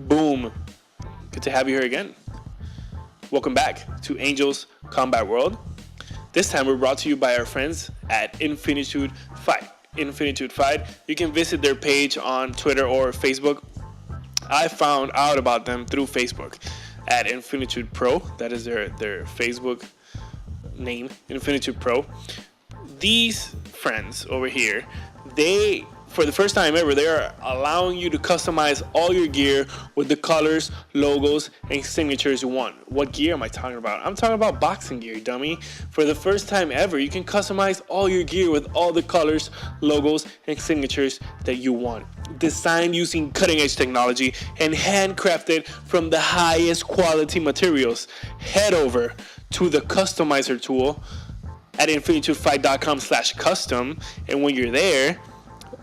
Boom. Good to have you here again. Welcome back to Angel's Combat World. This time we're brought to you by our friends at Infinitude Fight. Infinitude Fight. You can visit their page on Twitter or Facebook. I found out about them through Facebook at Infinitude Pro. That is their Facebook name, Infinitude Pro. These friends over here, for the first time ever, they are allowing you to customize all your gear with the colors, logos, and signatures you want. What gear am I talking about? I'm talking about boxing gear, dummy. For the first time ever, you can customize all your gear with all the colors, logos, and signatures that you want. Designed using cutting-edge technology and handcrafted from the highest quality materials. Head over to the customizer tool at infinitudefight.com/custom, and when you're there,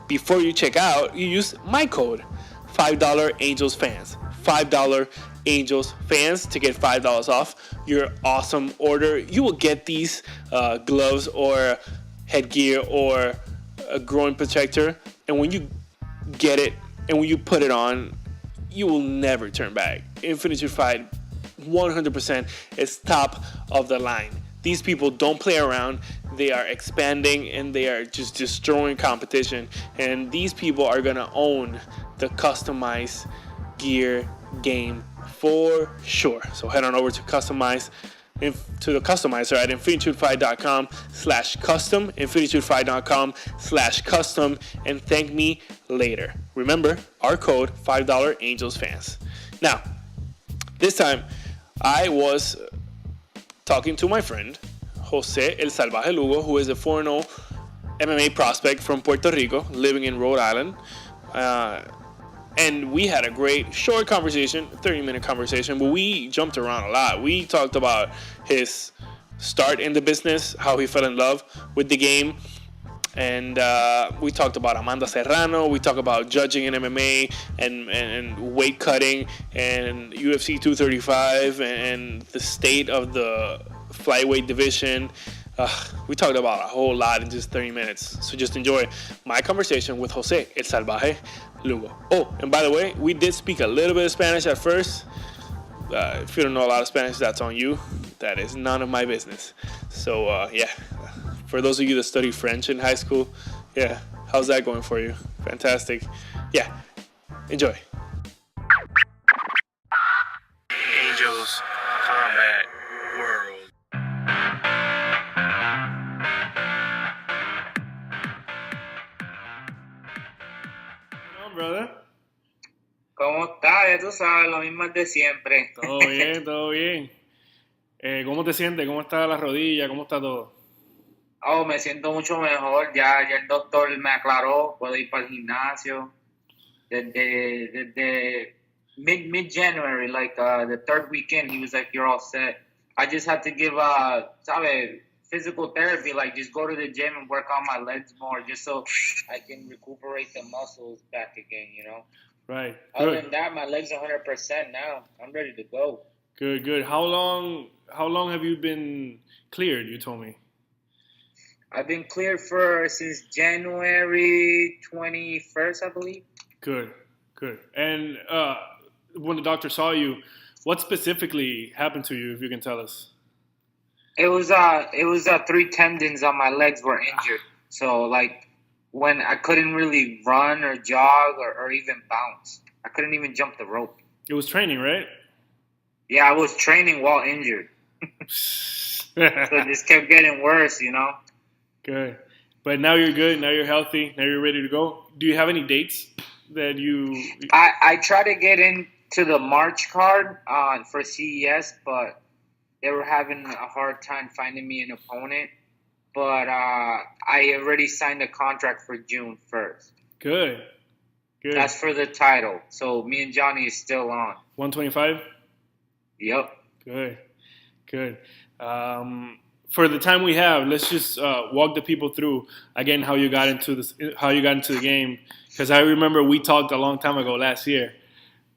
before you check out, you use my code, $5 Angels Fans. $5 Angels Fans to get $5 off your awesome order. You will get these gloves or headgear or a groin protector, and when you get it and when you put it on, you will never turn back. Infinitude Fight 100% is top of the line. These people don't play around. They are expanding and they are just destroying competition. And these people are going to own the customized gear game for sure. So head on over to the customizer at infinitudefight.com/custom, infinitudefight.com/custom, and thank me later. Remember, our code, $5 Angels Fans. Now, this time I was talking to my friend, José El Salvaje Lugo, who is a 4-0 MMA prospect from Puerto Rico, living in Rhode Island. And we had a great short conversation, 30-minute conversation, but we jumped around a lot. We talked about his start in the business, how he fell in love with the game. And we talked about Amanda Serrano. We talked about judging in MMA and weight cutting and UFC 235 and the state of the flyweight division. We talked about a whole lot in just 30 minutes. So just enjoy my conversation with José El Salvaje Lugo. Oh, and by the way, we did speak a little bit of Spanish at first. If you don't know a lot of Spanish, that's on you. That is none of my business. So, yeah. For those of you that study French in high school, yeah, how's that going for you? Fantastic. Yeah, enjoy. Angel's Combat World. Hello, brother. ¿Cómo estás? Ya tú sabes, lo mismo de siempre. Todo bien, todo bien. ¿Cómo te sientes? ¿Cómo está la rodilla? ¿Cómo está todo? Oh, me siento mucho mejor. Ya el doctor me aclaró. Puedo ir para el gimnasio. Desde mid-January, like the third weekend, he was like, you're all set. I just had to give, physical therapy, like just go to the gym and work on my legs more just so I can recuperate the muscles back again, you know? Right. Other than that, my legs are 100% now. I'm ready to go. Good. How long have you been cleared, you told me? I've been cleared since January 21st, I believe. Good. And when the doctor saw you, what specifically happened to you, if you can tell us? It was 3 tendons on my legs were injured. So, like, when I couldn't really run or jog or even bounce. I couldn't even jump the rope. It was training, right? Yeah, I was training while injured. So it just kept getting worse, you know? Good. But now you're good. Now you're healthy. Now you're ready to go. Do you have any dates that you... I tried to get into the March card for CES, but they were having a hard time finding me an opponent. But I already signed a contract for June 1st. Good. That's for the title. So me and Johnny is still on. 125? Yep. Good. For the time we have, let's just walk the people through again how you got into the game. Because I remember we talked a long time ago last year,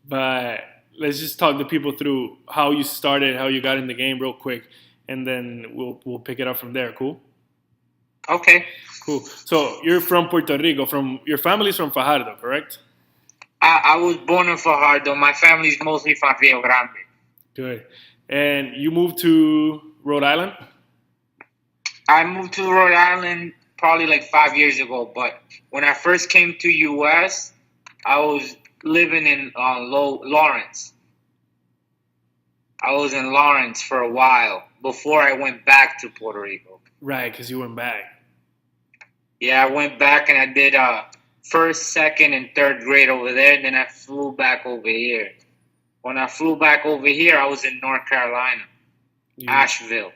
but let's just talk the people through how you started, how you got in the game, real quick, and then we'll pick it up from there. Cool. Okay. Cool. So you're from Puerto Rico. Your family's from Fajardo, correct? I was born in Fajardo. My family's mostly from Rio Grande. Good. And you moved to Rhode Island? I moved to Rhode Island probably like 5 years ago, but when I first came to US, I was living in Lawrence. I was in Lawrence for a while before I went back to Puerto Rico. Right, because you went back. Yeah, I went back and I did first, second, and third grade over there. And then I flew back over here. When I flew back over here, I was in North Carolina, Asheville,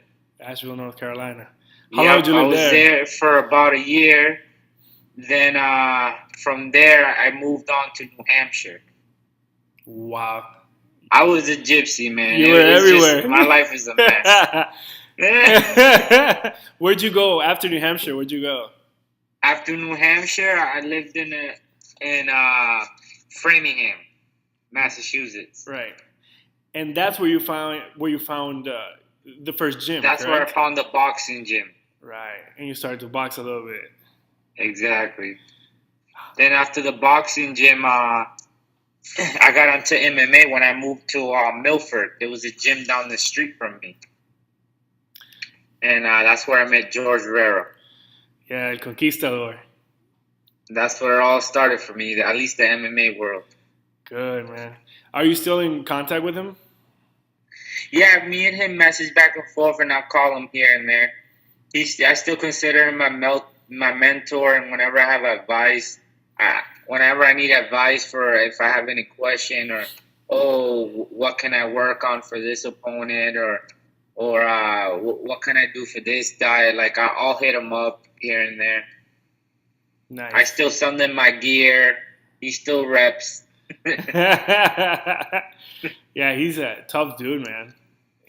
North Carolina. How long did you live there? I was there for about a year. Then from there, I moved on to New Hampshire. Wow. I was a gypsy, man. You were everywhere. My life is a mess. Where'd you go after New Hampshire? Where'd you go? After New Hampshire, I lived in Framingham, Massachusetts. Right, and that's where you found the first gym. That's correct? where I found the boxing gym. Right, and you started to box a little bit. Exactly. Then after the boxing gym, I got into MMA when I moved to Milford. There was a gym down the street from me, and that's where I met George Rivera. Yeah, El Conquistador. That's where it all started for me, at least the MMA world. Good, man. Are you still in contact with him? Yeah, me and him message back and forth, and I'll call him here and there. I still consider him my mentor, and whenever I have advice, whenever I need advice for if I have any question or, what can I work on for this opponent or what can I do for this diet, like I'll hit him up here and there. Nice. I still send him my gear. He still reps. Yeah, he's a tough dude, man.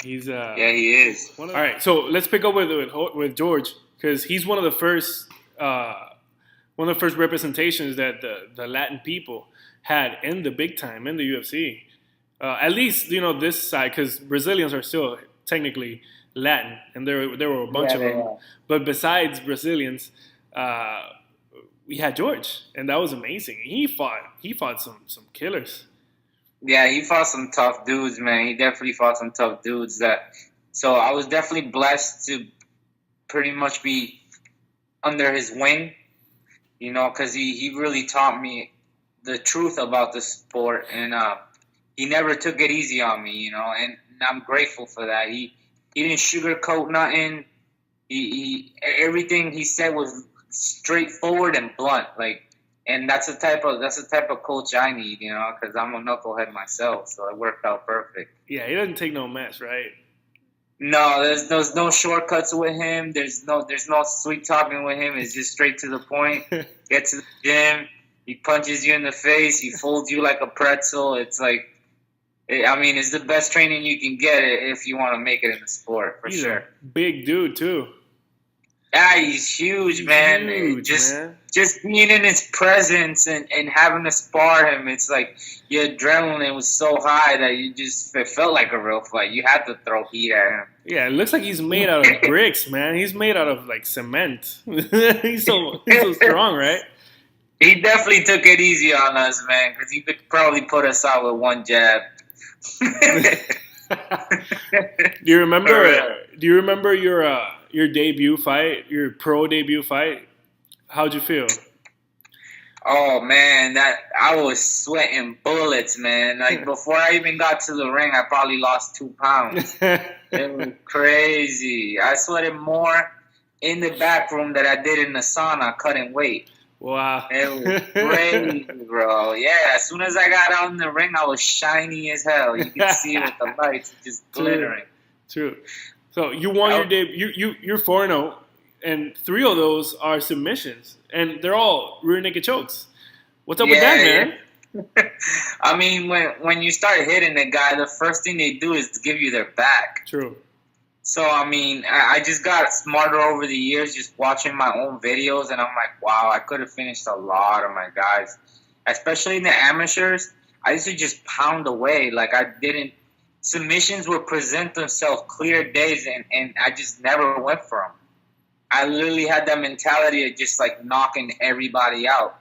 He's yeah, he is. All right, so let's pick up with George because he's one of the first representations that the Latin people had in the big time in the UFC. At least this side, because Brazilians are still technically Latin, and there were a bunch of them. Are. But besides Brazilians, we had George, and that was amazing. He fought some killers. Yeah, he fought some tough dudes, man. He definitely fought some tough dudes. So I was definitely blessed to pretty much be under his wing, because he really taught me the truth about the sport, and he never took it easy on me, and I'm grateful for that. He didn't sugarcoat nothing. He everything he said was straightforward and blunt, and that's the type of coach I need, because I'm a knucklehead myself, so it worked out perfect. Yeah, he doesn't take no mess, right? No, there's no shortcuts with him. There's no sweet talking with him. It's just straight to the point. Get to the gym. He punches you in the face. He folds you like a pretzel. It's like, it's the best training you can get if you want to make it in the sport, for He's sure. A big dude too. Yeah, he's huge, man. Just being in his presence and having to spar him, it's like your adrenaline was so high that it felt like a real fight. You had to throw heat at him. Yeah, it looks like he's made out of bricks, man. He's made out of cement. he's so strong, right? He definitely took it easy on us, man, because he could probably put us out with one jab. Do you remember your debut fight, your pro debut fight? How'd you feel? Oh man, I was sweating bullets, man. Like before I even got to the ring, I probably lost 2 pounds. It was crazy. I sweated more in the back room than I did in the sauna cutting weight. Wow. It was crazy, bro. Yeah, as soon as I got out in the ring, I was shiny as hell. You could see it with the lights just glittering. True. So you won your debut. You're 4-0, and 3 of those are submissions, and they're all rear naked chokes. What's up with that, man? I mean, when you start hitting the guy, the first thing they do is give you their back. True. So, I just got smarter over the years just watching my own videos, and I'm like, wow, I could have finished a lot of my guys. Especially in the amateurs, I used to just pound away. Submissions would present themselves clear days, and I just never went for them. I literally had that mentality of just, knocking everybody out.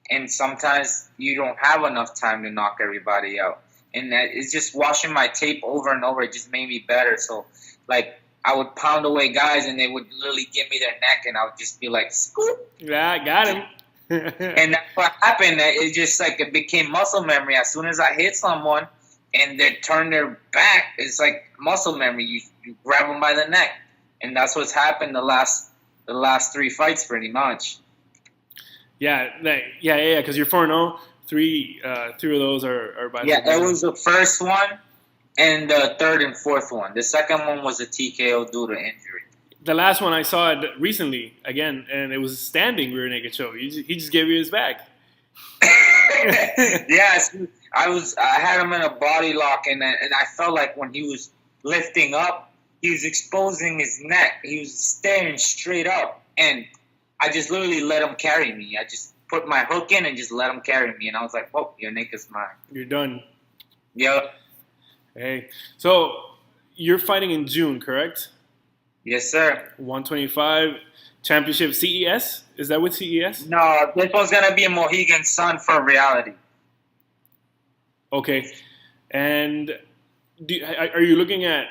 and sometimes you don't have enough time to knock everybody out. And that it's just watching my tape over and over. It just made me better. So, like, I would pound away guys, and they would literally give me their neck, and I would just be like, scoop. Yeah, got him. And that's what happened. It just, like, it became muscle memory. As soon as I hit someone and they turn their back, it's like muscle memory. You grab them by the neck. And that's what's happened the last 3 fights, pretty much. Yeah, because you're 4-0. Three of those are by. Yeah, it was the first one and the third and fourth one. The second one was a TKO due to injury. The last one I saw it recently again, and it was a standing rear naked choke. He just gave you his back. Yes, I had him in a body lock, and I felt like when he was lifting up, he was exposing his neck. He was staring straight up, and I just literally let him carry me. I just put my hook in and just let him carry me, and I was like, "Whoa, your neck is mine." You're done. Yep. Hey, so you're fighting in June, correct? Yes, sir. 125 championship CES. Is that with CES? No, this was gonna be a Mohegan Sun for Reality. Okay, and are you looking at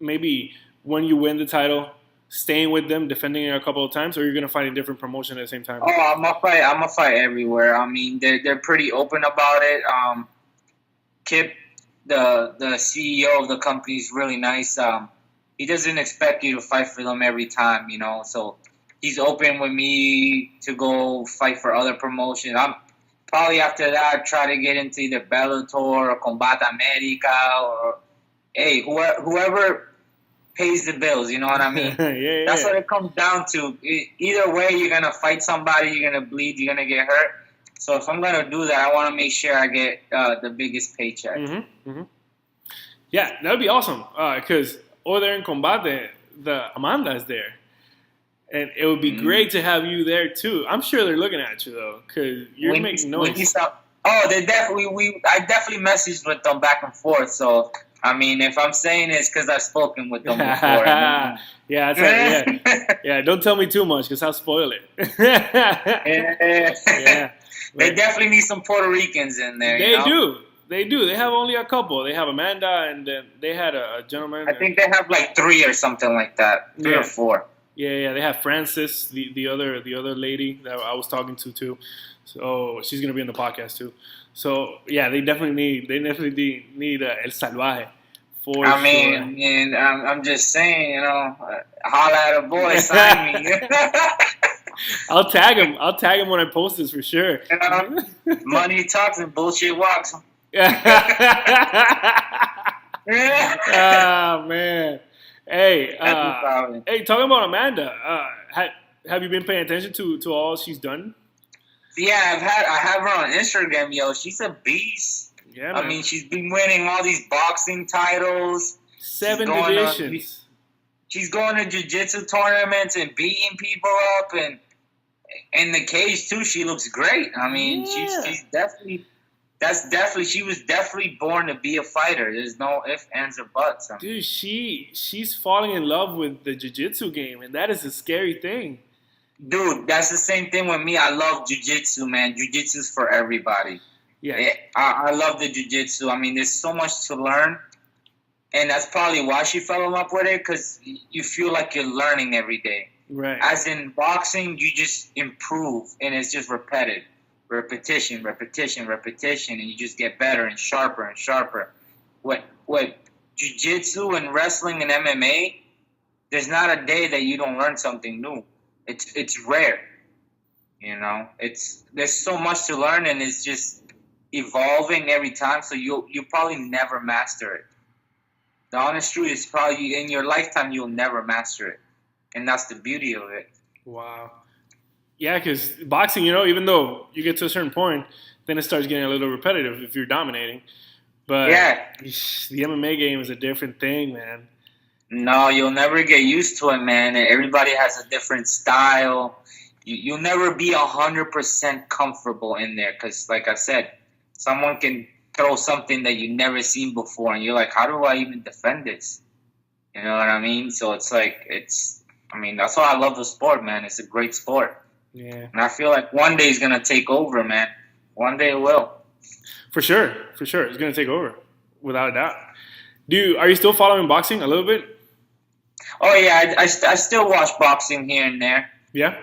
maybe when you win the title, staying with them, defending it a couple of times, or you're gonna fight a different promotion at the same time? Oh, I'm gonna fight everywhere. I mean, they're pretty open about it. Kip, the CEO of the company, is really nice. He doesn't expect you to fight for them every time, you know. So he's open with me to go fight for other promotions. I'm probably after that try to get into either Bellator or Combate America or hey, whoever pays the bills, you know what I mean? Yeah. That's what it comes down to. Either way, you're going to fight somebody, you're going to bleed, you're going to get hurt. So if I'm going to do that, I want to make sure I get the biggest paycheck. Mm-hmm. Yeah, that would be awesome. Because over there in Combate, the Amanda is there. And it would be great to have you there, too. I'm sure they're looking at you, though, because you're making noise. They definitely. I definitely messaged with them back and forth. So, I mean, if I'm saying it's because I've spoken with them before. Yeah, don't tell me too much because I'll spoil it. Yeah. They definitely need some Puerto Ricans in there. They do. They have only a couple. They have Amanda, and then they had a gentleman. I think they have like 3 or something like that. 3 or 4. Yeah. They have Frances, the other lady that I was talking to too. So she's gonna be on the podcast too. So yeah, they definitely need El Salvaje. I mean, and I'm just saying, you know, holla at a boy, sign me. I'll tag him when I post this for sure. You know, money talks and bullshit walks. Oh man. Hey, talking about Amanda, have you been paying attention to all she's done? Yeah, I have her on Instagram, yo. She's a beast. Yeah, man. I mean, she's been winning all these boxing titles. 7 divisions. She's going to jiu-jitsu tournaments and beating people up, and in the cage too. She looks great. I mean, she's definitely. She was definitely born to be a fighter. There's no ifs, ands, or buts. Dude, she's falling in love with the jiu-jitsu game, and that is a scary thing. Dude, that's the same thing with me. I love jiu-jitsu, man. Jiu-jitsu's for everybody. Yeah. I love the jiu-jitsu. I mean, there's so much to learn, and that's probably why she fell in love with it, because you feel like you're learning every day. Right. As in boxing, you just improve, and it's just repetitive. Repetition, and you just get better and sharper and sharper. What jiu-jitsu and wrestling and MMA, there's not a day that you don't learn something new. It's rare, you know. There's so much to learn, and it's just evolving every time. So you probably never master it. The honest truth is probably in your lifetime you'll never master it, and that's the beauty of it. Wow. Yeah, because boxing, you know, even though you get to a certain point, then it starts getting a little repetitive if you're dominating. But the MMA game is a different thing, man. No, you'll never get used to it, man. Everybody has a different style. You'll never be 100% comfortable in there because, like I said, someone can throw something that you've never seen before, and you're like, how do I even defend this? You know what I mean? So it's like, that's why I love the sport, man. It's a great sport. Yeah. And I feel like one day he's going to take over, man. One day it will. For sure. It's going to take over, without a doubt. Are you still following boxing a little bit? Oh, yeah. I still watch boxing here and there. Yeah.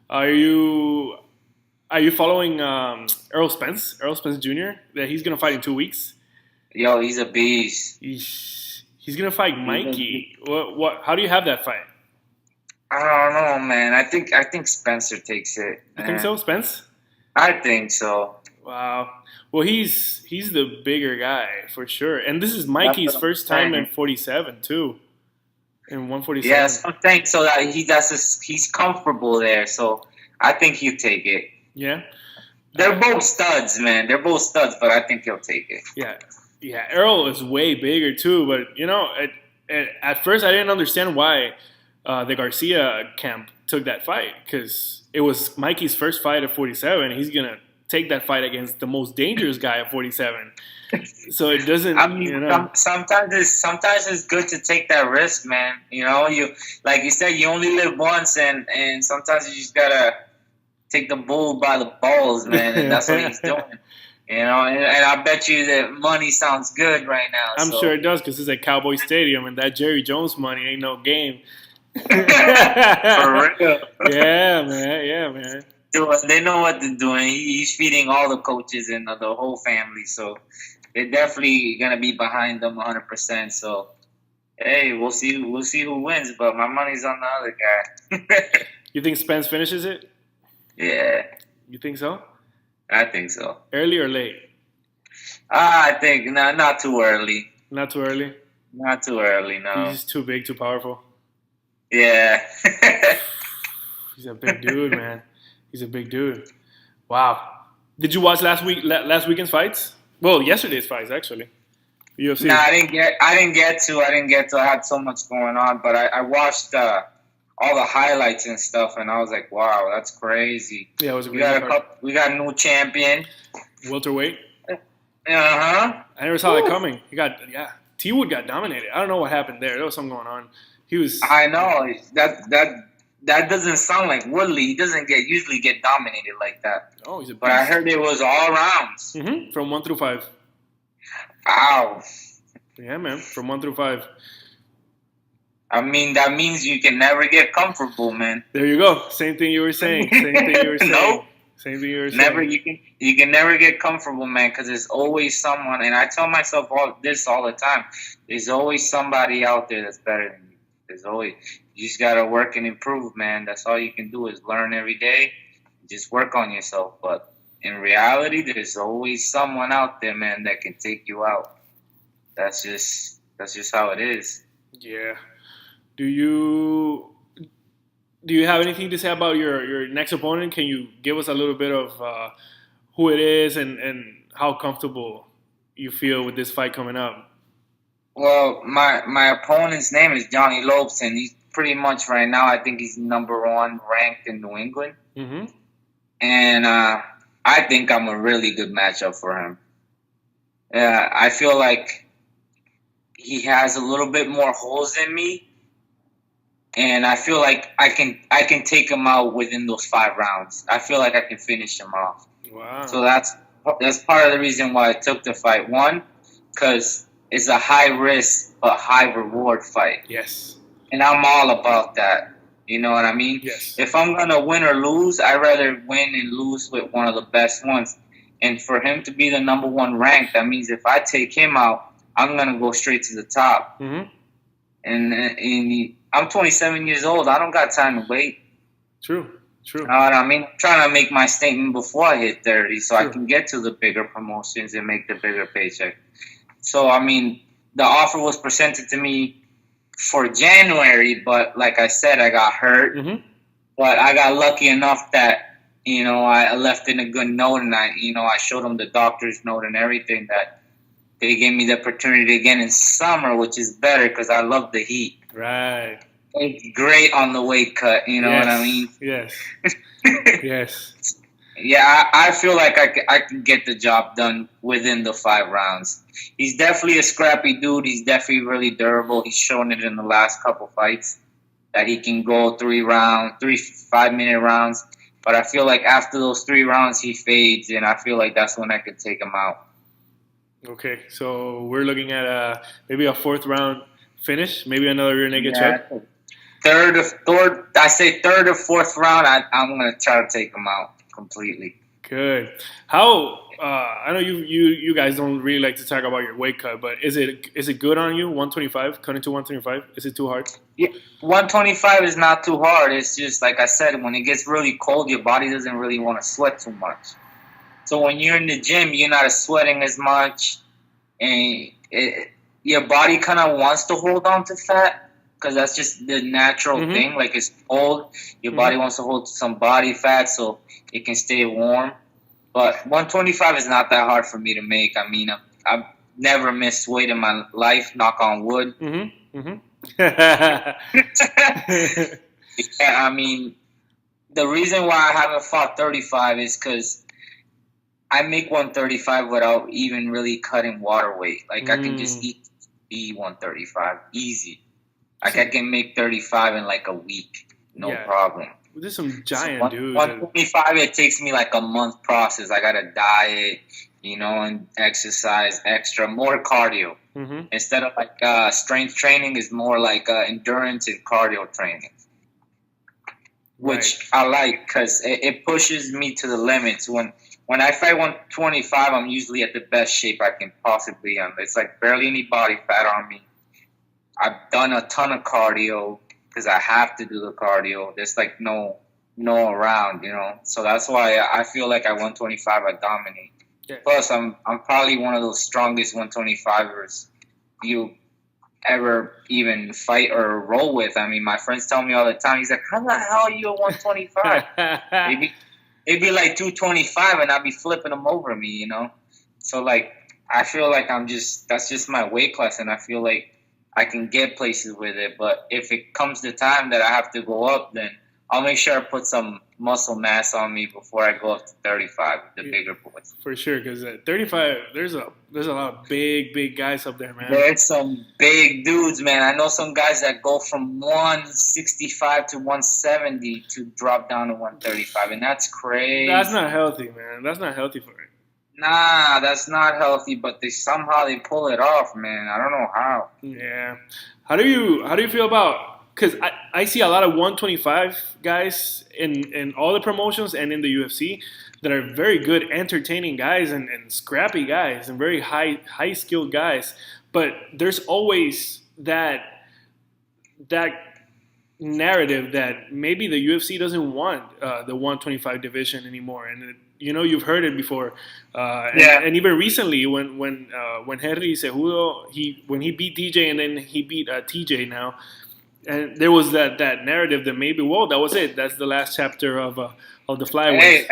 Are you following Errol Spence Jr.? That he's going to fight in 2 weeks? Yo, he's a beast. He's going to fight Mikey. What? How do you have that fight? I don't know, man. I think Spencer takes it. You think so, Spence? I think so. Wow. Well, he's the bigger guy for sure, and this is Mikey's first time in 47 too. In 147. Yes, I think so. That he's comfortable there, so I think he'll take it. Yeah. They're both studs, man. They're both studs, but I think he'll take it. Yeah. Errol is way bigger too, but at first I didn't understand why the Garcia camp took that fight, because it was Mikey's first fight at 47. He's gonna take that fight against the most dangerous guy at 47. So it doesn't. I mean, sometimes it's good to take that risk, man. You like you said, you only live once, and sometimes you just gotta take the bull by the balls, man. And that's what he's doing. And I bet you that money sounds good right now. I'm sure it does, because it's at Cowboy Stadium, and that Jerry Jones money ain't no game. For real. Yeah, man. They know what they're doing. He's feeding all the coaches and the whole family, so they're definitely gonna be behind them 100%. So, hey, we'll see who wins, but my money's on the other guy. You think Spence finishes it? Yeah. You think so? I think so. Early or late? I think not too early. Not too early? Not too early, no. He's too big, too powerful. Yeah. He's a big dude, man. He's a big dude. Wow. Did you watch last weekend's fights? Well, yesterday's fights, actually. UFC. No, I didn't get to. I had so much going on, but I watched all the highlights and stuff, and I was like, wow, that's crazy. Yeah, it was a great card. We got a new champion. Welterweight. Uh-huh. I never saw that coming. T-Wood got dominated. I don't know what happened there. There was something going on. I know. That doesn't sound like Woodley. He doesn't usually get dominated like that. Oh, he's a beast. But I heard it was all rounds. Mm-hmm. From 1 through 5. Ow. Yeah, man. From 1 through 5. I mean, that means you can never get comfortable, man. There you go. Same thing you were saying. No. Same thing you were saying. Never. You can never get comfortable, man, because there's always someone. And I tell myself all the time. There's always somebody out there that's better than you. There's always. You just gotta work and improve, man. That's all you can do is learn every day. Just work on yourself. But in reality, there's always someone out there, man, that can take you out. That's just how it is. Yeah. Do you have anything to say about your next opponent? Can you give us a little bit of who it is and how comfortable you feel with this fight coming up? Well, my opponent's name is Johnny López, and he's pretty much right now, I think he's number 1 ranked in New England. Mm-hmm. And I think I'm a really good matchup for him. I feel like he has a little bit more holes in me. And I feel like I can take him out within those 5 rounds. I feel like I can finish him off. Wow. So that's part of the reason why I took the fight. 1, because it's a high risk but high reward fight. Yes. And I'm all about that. You know what I mean? Yes. If I'm going to win or lose, I'd rather win and lose with one of the best ones. And for him to be the number 1 ranked, that means if I take him out, I'm going to go straight to the top. Mm-hmm. And I'm 27 years old. I don't got time to wait. True. You know what I mean? I'm trying to make my statement before I hit 30 so True. I can get to the bigger promotions and make the bigger paycheck. So, I mean, the offer was presented to me for January, but like I said, I got hurt. Mm-hmm. But I got lucky enough that, I left in a good note, and I showed them the doctor's note and everything, that they gave me the opportunity again in summer, which is better because I love the heat. Right. It's great on the weight cut, you know what I mean? Yes. Yes. Yeah, I feel like I can get the job done within the 5 rounds. He's definitely a scrappy dude. He's definitely really durable. He's shown it in the last couple fights that he can go 3 5-minute rounds. But I feel like after those 3 rounds, he fades, and I feel like that's when I could take him out. Okay, so we're looking at maybe a 4th round finish, maybe another rear naked Yeah, choke. third or fourth round, I'm gonna try to take him out completely. Good. How I know you guys don't really like to talk about your weight cut, but is it good on you? 125, cutting to 125. Is it too hard? Yeah, 125 is not too hard. It's just like I said, when it gets really cold, your body doesn't really want to sweat too much. So when you're in the gym, you're not sweating as much, and your body kind of wants to hold on to fat because that's just the natural thing. Like it's cold, your body wants to hold some body fat so it can stay warm. But 125 is not that hard for me to make. I mean, I've never missed weight in my life. Knock on wood. Yeah, I mean, the reason why I haven't fought 35 is because I make 135 without even really cutting water weight. Like I can just eat 135 easy. Like I can make 35 in like a week, no problem. There's some giant dudes. 125, it takes me like a month process. I gotta diet, and exercise extra, more cardio. Instead of like strength training, is more like endurance and cardio training, which I like because it pushes me to the limits. When I fight 125, I'm usually at the best shape I can possibly be. It's like barely any body fat on me. I've done a ton of cardio because I have to do the cardio. There's like no around, So that's why I feel like at 125 I dominate. Yeah. Plus, I'm probably one of those strongest 125ers you ever even fight or roll with. I mean, my friends tell me all the time. He's like, "How the hell are you at 125?" It'd be like 225, and I'd be flipping them over me, So like, I feel like that's just my weight class, and I feel like I can get places with it. But if it comes the time that I have to go up, then I'll make sure I put some muscle mass on me before I go up to 35, the bigger boys. For sure, because at 35, there's a lot of big guys up there, man. There's some big dudes, man. I know some guys that go from 165 to 170 to drop down to 135, and that's crazy. That's not healthy, man. That's not healthy for it. Nah, that's not healthy, but somehow they pull it off, man. I don't know how. Yeah. How do you feel about? Because I see a lot of 125 guys in all the promotions and in the UFC that are very good, entertaining guys and scrappy guys and very high skilled guys. But there's always that narrative that maybe the UFC doesn't want the 125 division anymore, and you've heard it before. And even recently when Henry Cejudo when he beat DJ and then he beat TJ now. And there was that narrative that maybe, that was it. That's the last chapter of the flyweight. Hey,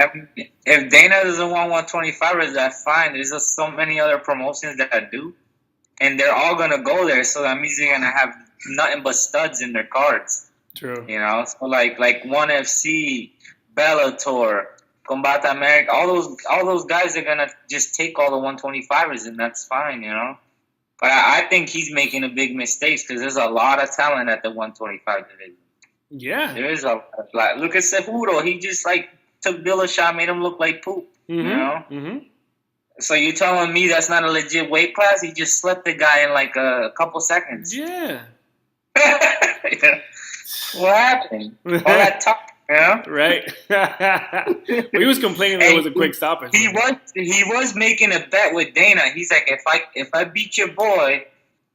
if Dana doesn't want 125ers, that's fine. There's just so many other promotions that do, and they're all gonna go there. So that means they're gonna have nothing but studs in their cards. True. So like ONE FC, Bellator, Combat America, all those guys are gonna just take all the 125ers, and that's fine. But I think he's making a big mistake because there's a lot of talent at the 125 division. Yeah. There is a lot. Look at Cejudo. He just took Dillashaw, made him look like poop. So you're telling me that's not a legit weight class? He just slept the guy in like a couple seconds. Yeah. What happened? All that talk. Right. He was complaining that it was a quick stoppage. He was making a bet with Dana. He's like, if I beat your boy,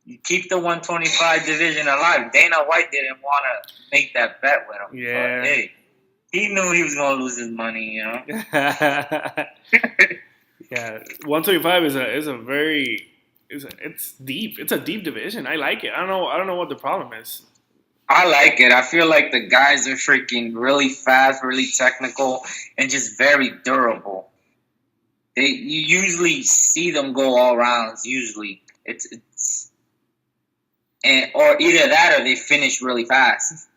you keep the 125 division alive. Dana White didn't want to make that bet with him. Yeah. But, hey, he knew he was going to lose his money. Yeah, 125 is a very it's deep. It's a deep division. I like it. I don't know what the problem is. I like it. I feel like the guys are freaking really fast, really technical, and just very durable. You usually see them go all rounds. Usually, or either that or they finish really fast.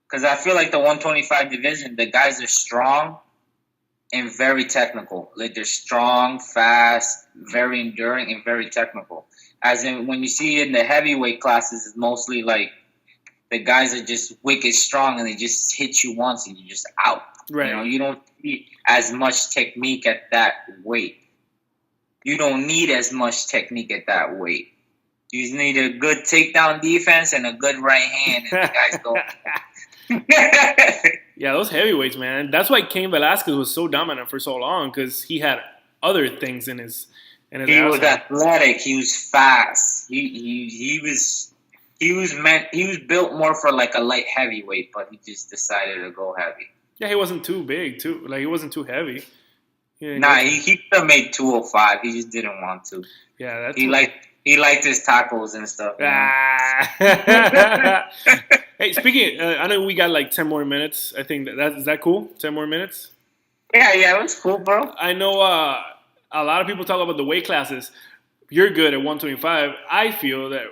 Because I feel like the 125 division, the guys are strong and very technical. Like they're strong, fast, very enduring, and very technical. As in, when you see it in the heavyweight classes, it's mostly like the guys are just wicked strong and they just hit you once and you're just out. Right. You know, you don't see as much technique at that weight. You don't need as much technique at that weight. You just need a good takedown defense and a good right hand, and the guys go. Yeah, those heavyweights, man. That's why Cain Velasquez was so dominant for so long, because he had other things in his He was athletic. He was fast. He was built more for like a light heavyweight, but he just decided to go heavy. Yeah, he wasn't too big, too. Like, he wasn't too heavy. Nah, he could have made 205. He just didn't want to. Yeah, that's he liked his tacos and stuff. Hey, speaking, I know we got like 10 more minutes. I think is that cool? 10 more minutes? Yeah, it was cool, bro. I know a lot of people talk about the weight classes. You're good at 125. I feel that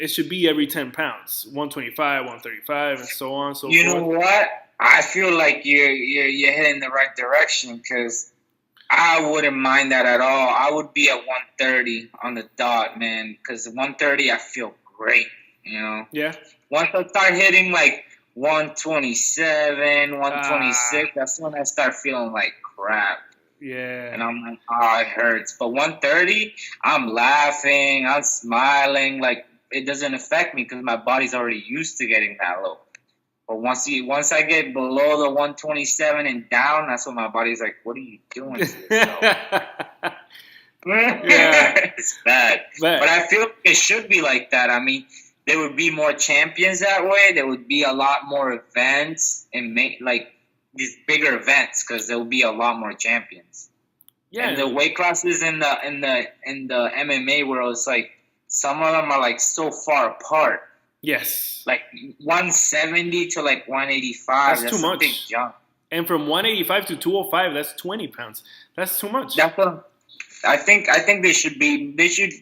it should be every 10 pounds. 125, 135, and so on and so forth. You know what? I feel like you're heading the right direction, because I wouldn't mind that at all. I would be at 130 on the dot, man, because 130 I feel great, you know? Yeah. Once I start hitting like 127, 126, that's when I start feeling like crap. Yeah. And I'm like, oh, it hurts. But 130, I'm laughing, I'm smiling. Like, it doesn't affect me because my body's already used to getting that low. But once I get below the 127 and down, that's when my body's like, what are you doing to yourself? Yeah. It's bad. But I feel like it should be like that. I mean, there would be more champions that way. There would be a lot more events and like these bigger events, because there will be a lot more champions. Yeah. And the weight classes in the MMA world, it's like some of them are like so far apart. Yes. Like 170 to like 185. That's too much. A big jump. And from 185 to 205, that's 20 pounds. That's too much. That's what I think they should be. They should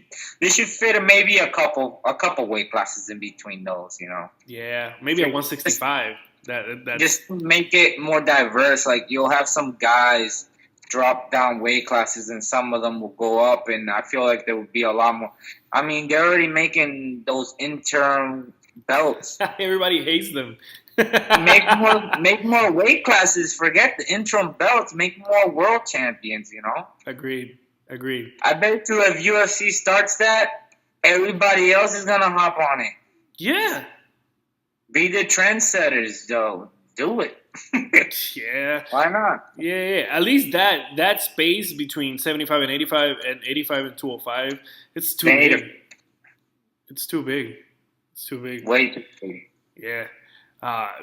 fit maybe a couple weight classes in between those. You know. Yeah, maybe at 165. That just make it more diverse. Like, you'll have some guys drop down weight classes, and some of them will go up. And I feel like there would be a lot more. I mean, they're already making those interim belts. Everybody hates them. make more weight classes. Forget the interim belts. Make more world champions. You know. Agreed. I bet you if UFC starts that, everybody else is gonna hop on it. Yeah. Be the trendsetters, though. Do it. Yeah. Why not? Yeah. At least that space between 75 and 85 and 85 and 205, it's too big. It's too big. Way too big. Yeah.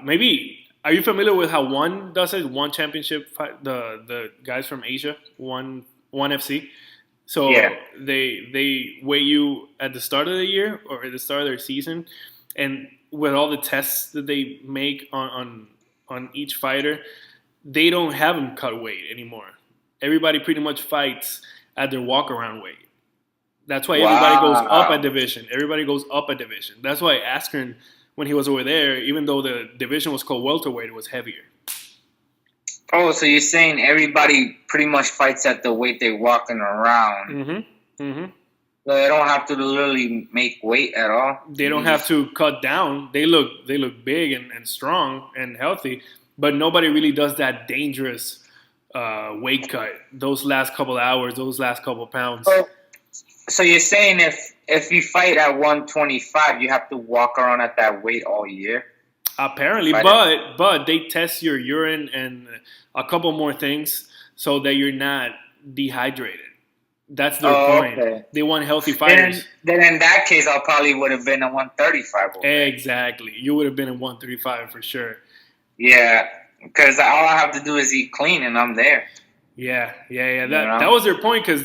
Maybe, are you familiar with how One does it? One Championship fight, the guys from Asia, One FC. So yeah. They weigh you at the start of the year or at the start of their season, and with all the tests that they make on each fighter, they don't have them cut weight anymore. Everybody pretty much fights at their walk-around weight. That's why everybody goes up a division. That's why Askren, when he was over there, even though the division was called welterweight, it was heavier. Oh, so you're saying everybody pretty much fights at the weight they're walking around. Mm-hmm. Mm-hmm. So they don't have to literally make weight at all. They don't have to cut down. They look big and strong and healthy, but nobody really does that dangerous weight cut. Those last couple hours, those last couple pounds. So you're saying if you fight at 125, you have to walk around at that weight all year? Apparently, but they test your urine and a couple more things so that you're not dehydrated. That's their point. Okay. They want healthy fighters. Then in that case, I probably would have been a 135. Exactly. You would have been a 135 for sure. Yeah, because all I have to do is eat clean and I'm there. Yeah. That was their point, because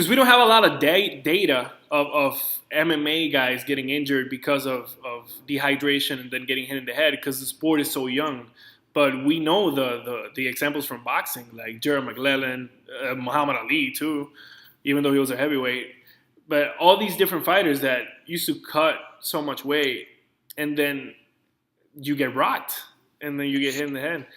we don't have a lot of data of MMA guys getting injured because of dehydration and then getting hit in the head, because the sport is so young. But we know the examples from boxing, like Jared McClellan, Muhammad Ali too, even though he was a heavyweight. But all these different fighters that used to cut so much weight, and then you get rocked, and then you get hit in the head.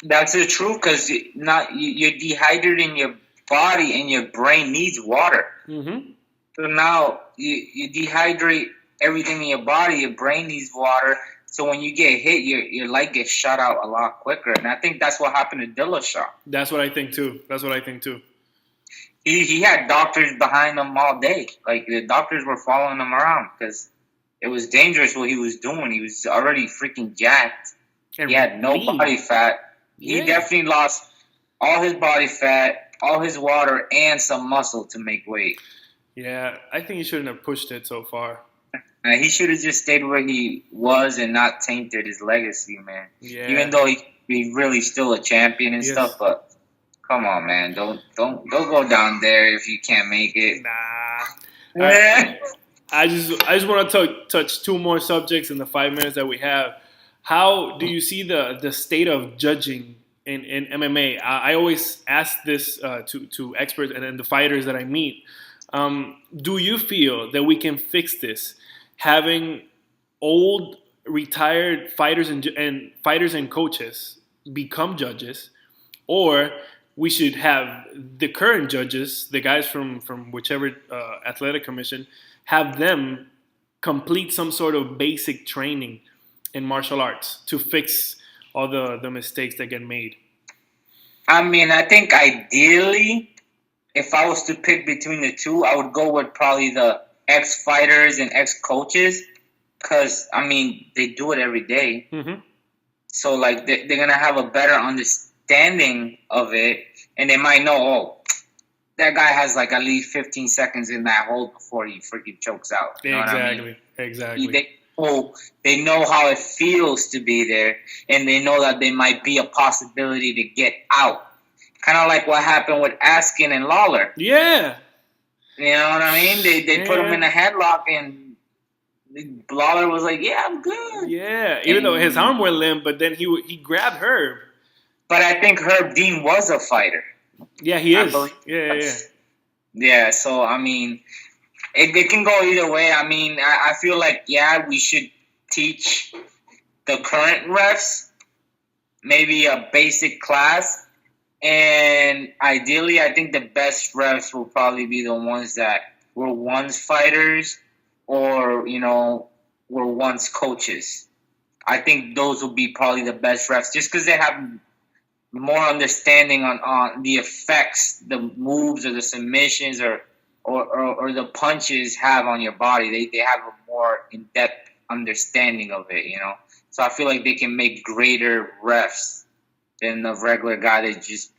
That's the truth, because you're dehydrated in your body, and your brain needs water. Mm-hmm. So now you dehydrate everything in your body. Your brain needs water. So when you get hit, your leg gets shot out a lot quicker. And I think that's what happened to Dillashaw. That's what I think too. He had doctors behind him all day. Like, the doctors were following him around because it was dangerous what he was doing. He was already freaking jacked. He had no body fat. He definitely lost all his body fat, all his water, and some muscle to make weight. Yeah, I think he shouldn't have pushed it so far. He should have just stayed where he was and not tainted his legacy, man. Yeah. Even though he really still a champion and stuff, but come on, man, don't go down there if you can't make it. Nah. I just want to touch two more subjects in the 5 minutes that we have. How do you see the state of judging in MMA? I always ask this to experts and the fighters that I meet. Do you feel that we can fix this, having old retired fighters and fighters and coaches become judges, or we should have the current judges, the guys from whichever athletic commission, have them complete some sort of basic training in martial arts to fix all the mistakes that get made? I mean, I think ideally, if I was to pick between the two, I would go with probably the ex-fighters and ex-coaches because, I mean, they do it every day. Mm-hmm. So, like, they're going to have a better understanding of it, and they might know, oh, that guy has, like, at least 15 seconds in that hold before he freaking chokes out. You know what I mean? Exactly. They know how it feels to be there, and they know that there might be a possibility to get out. Kind of like what happened with Askin and Lawler. Yeah. You know what I mean? They put him in a headlock, and Lawler was like, yeah, I'm good. Yeah, even though his arm went limp, but then he grabbed Herb. But I think Herb Dean was a fighter. Yeah, he is. Yeah, so, I mean, it can go either way. I mean, I feel like, we should teach the current refs maybe a basic class. And ideally, I think the best refs will probably be the ones that were once fighters or, were once coaches. I think those will be probably the best refs just because they have more understanding on the effects the moves or the submissions or the punches have on your body. They have a more in-depth understanding of it, So I feel like they can make greater refs than the regular guy that just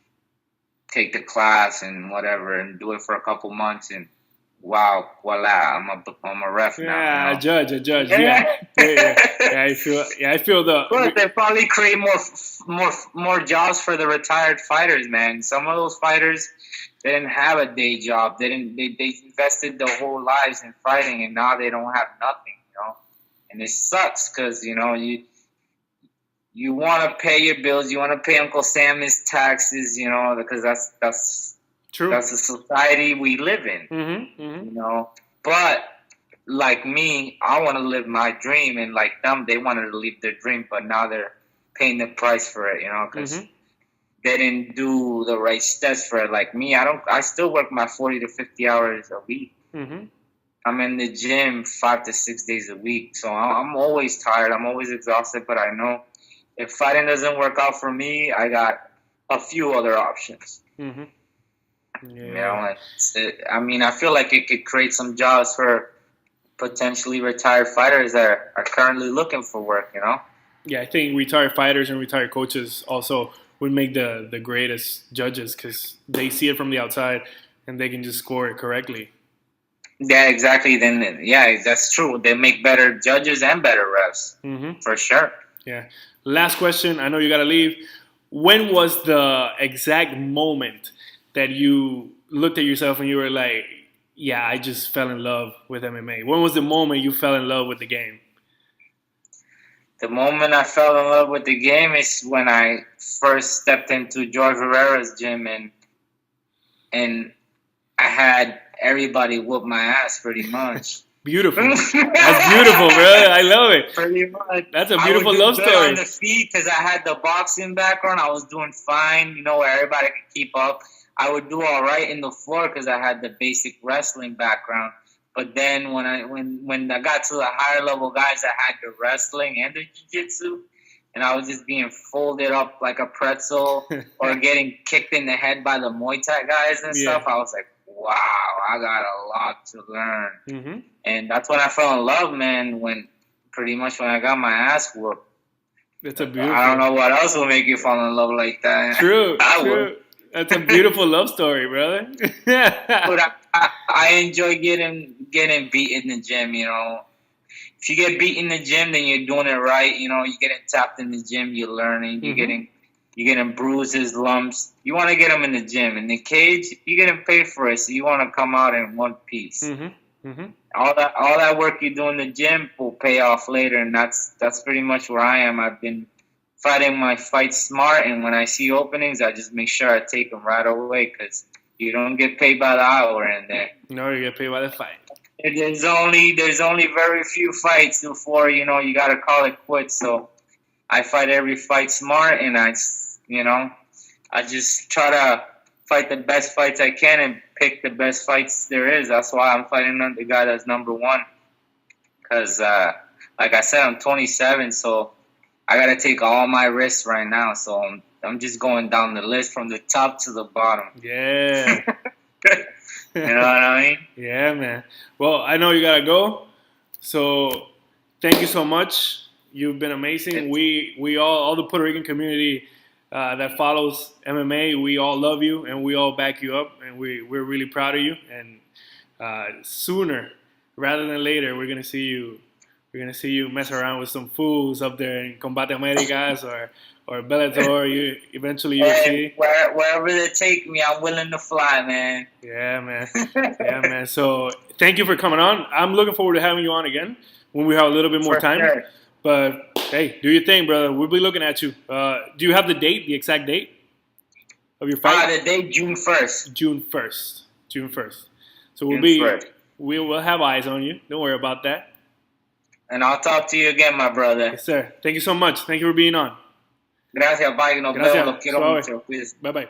take the class and whatever and do it for a couple months and wow, voila, I'm a ref now. Yeah, a judge. Yeah, I feel the. But they probably create more jobs for the retired fighters, man. Some of those fighters, they didn't have a day job. They invested their whole lives in fighting, and now they don't have nothing, And it sucks because you want to pay your bills, you want to pay Uncle Sam his taxes, because that's true. That's the society we live in, But like me, I want to live my dream, and like them, they wanted to live their dream, but now they're paying the price for it, because they didn't do the right steps for it. Like me, I still work my 40 to 50 hours a week. Mm-hmm. I'm in the gym 5 to 6 days a week, so I'm always tired. I'm always exhausted, but I know if fighting doesn't work out for me, I got a few other options. Mm-hmm. Yeah. I mean, I feel like it could create some jobs for potentially retired fighters that are currently looking for work, Yeah, I think retired fighters and retired coaches also would make the greatest judges because they see it from the outside and they can just score it correctly. Yeah, exactly. Then, that's true. They make better judges and better refs, for sure. Yeah. Last question. I know you got to leave. When was the exact moment that you looked at yourself and you were like, yeah, I just fell in love with MMA? When was the moment you fell in love with the game? The moment I fell in love with the game is when I first stepped into George Herrera's gym and I had everybody whoop my ass pretty much. Beautiful. That's beautiful, bro. I love it. Pretty much. That's a beautiful love story. On the feet because I had the boxing background. I was doing fine, where everybody could keep up. I would do all right in the floor because I had the basic wrestling background. But then when I got to the higher level guys, I had the wrestling and the jiu-jitsu, and I was just being folded up like a pretzel or getting kicked in the head by the Muay Thai guys and stuff. I was like, wow, I got a lot to learn. Mm-hmm. And that's when I fell in love, man, when I got my ass whooped. That's a beautiful... I don't know what else will make you fall in love like that. True. That's a beautiful love story, brother. But I enjoy getting beat in the gym, you know. If you get beat in the gym, then you're doing it right. You know, you're getting tapped in the gym, you're learning, you're getting bruises, lumps. You want to get them in the gym. In the cage, you're getting paid for it, so you want to come out in one piece. Mm-hmm. Mm-hmm. All that work you do in the gym will pay off later, and that's pretty much where I am. I've been fighting my fights smart, and when I see openings, I just make sure I take them right away, because you don't get paid by the hour in there. No, you get paid by the fight. There's only very few fights before, you know, you got to call it quits. So I fight every fight smart, and I just try to fight the best fights I can and pick the best fights there is. That's why I'm fighting the guy that's number one. Because, like I said, I'm 27, so I got to take all my risks right now. So I'm just going down the list from the top to the bottom. Yeah. You know what I mean? Yeah, man. Well, I know you got to go. So thank you so much. You've been amazing. We all the Puerto Rican community that follows MMA, we all love you and we all back you up, and we're really proud of you. And sooner rather than later, we're gonna see you mess around with some fools up there in Combate Americas or Bellator. You'll see. Wherever they take me, I'm willing to fly, man. Yeah, man. Yeah, man. So thank you for coming on. I'm looking forward to having you on again when we have a little bit more time. Sure. But hey, do your thing, brother. We'll be looking at you. Do you have the exact date of your fight? The date, June 1st. June 1st. So we will have eyes on you. Don't worry about that. And I'll talk to you again, my brother. Yes, sir. Thank you so much. Thank you for being on. Gracias, bye. Nos vemos. Los quiero mucho. Bye-bye.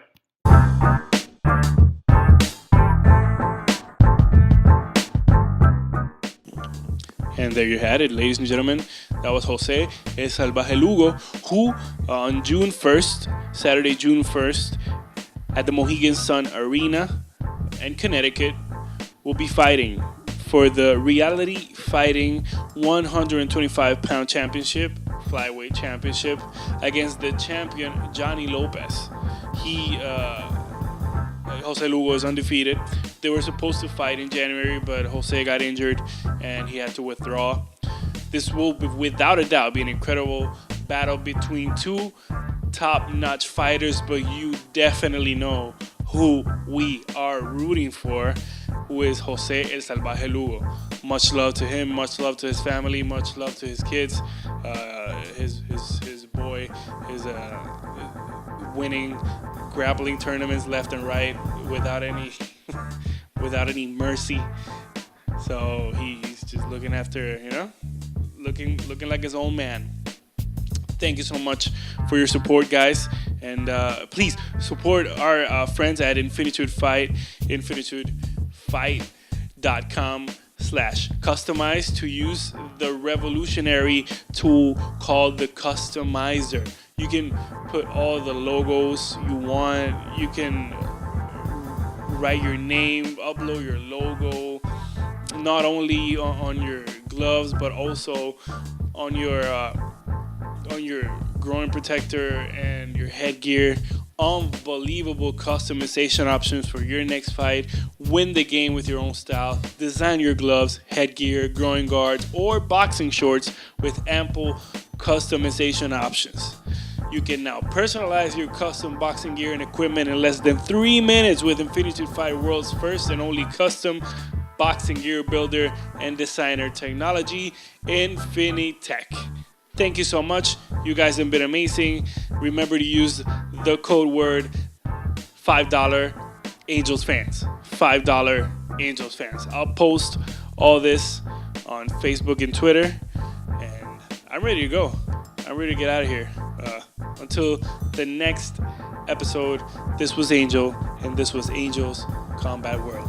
And there you had it, ladies and gentlemen. That was José El Salvaje Lugo, who on June 1st, Saturday, June 1st, at the Mohegan Sun Arena in Connecticut, will be fighting for the Reality Fighting 125-pound championship, flyweight championship, against the champion Johnny López. José Lugo is undefeated. They were supposed to fight in January, but José got injured and he had to withdraw. This will, without a doubt, be an incredible battle between two top-notch fighters, but you definitely know who we are rooting for, who is José El Salvaje Lugo. Much love to him, much love to his family, much love to his kids, his boy, his winning grappling tournaments left and right without any mercy. So he's just looking after, looking like his own man. Thank you so much for your support, guys, and please support our friends at Infinitude Fight, infinitudefight.com/customize to use the revolutionary tool called the Customizer. You can put all the logos you want. You can write your name, upload your logo, not only on your gloves but also on your groin protector and your headgear. Unbelievable customization options for your next fight. Win the game with your own style. Design your gloves, headgear, groin guards, or boxing shorts with ample customization options. You can now personalize your custom boxing gear and equipment in less than 3 minutes with Infinitude Fight, world's first and only custom boxing gear builder and designer technology, Infinitech. Thank you so much. You guys have been amazing. Remember to use the code word $5 Angels fans. $5 Angels fans. I'll post all this on Facebook and Twitter, and I'm ready to go. I'm ready to get out of here. Until the next episode, this was Angel, and this was Angel's Combat World.